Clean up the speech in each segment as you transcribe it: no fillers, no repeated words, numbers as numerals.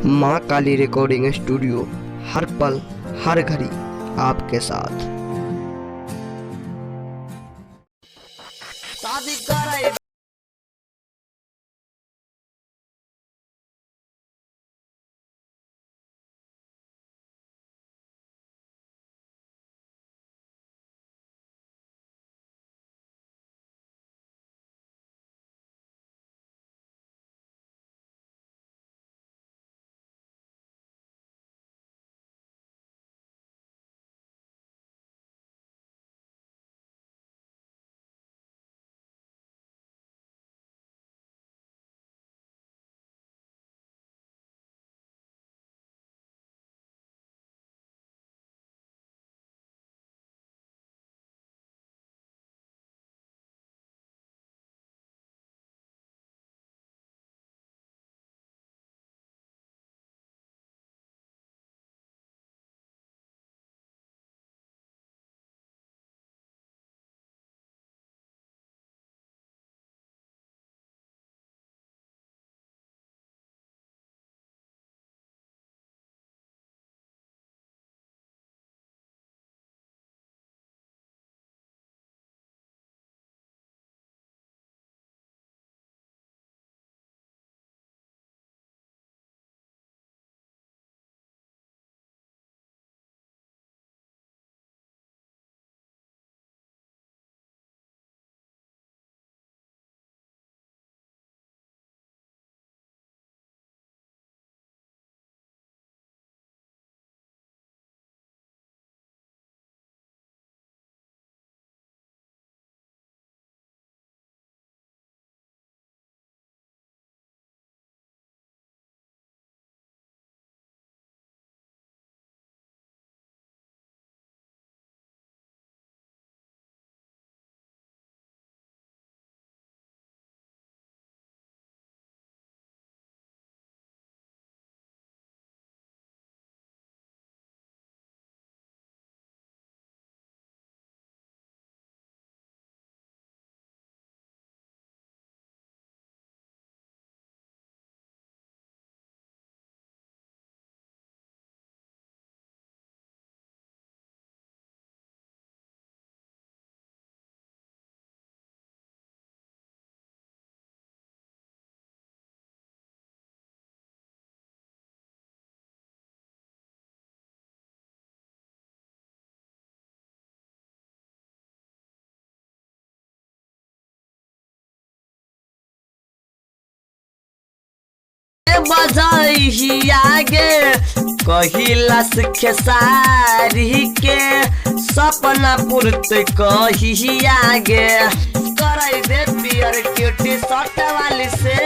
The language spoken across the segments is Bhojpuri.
माँ काली रिकॉर्डिंग स्टूडियो, हर पल हर घड़ी आपके साथ। शादी कराई बजाइया गे कहिलस खेसारी के सपना पूर्त कहिया गे कराई दे पियर क्यूटी शर्ट वाली से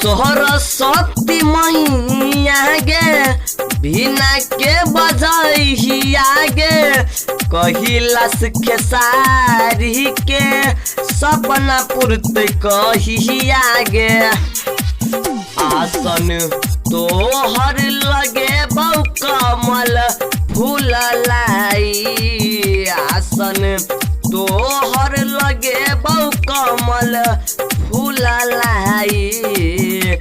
सरस्वती मैया गे बिना के बजाइया गे कहिलस खेसारी के सपना पूर्त कहिया गे आसन तोहर लगे बहु कमल फूल लाई आसन तोहर लगे बहु कमल फूल लाई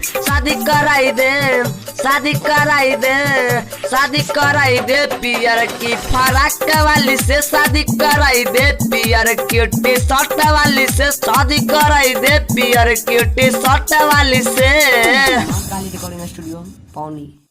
शादी कराई दे शादी कराई दे शादी कराई दे पियर की फराक वाली से शादी कराई दे पियर की टी शर्ट वाली से शादी कराई दे पियर की टी शर्ट वाली से। माँ काली रिकॉर्डिंग स्टूडियो, पौनी।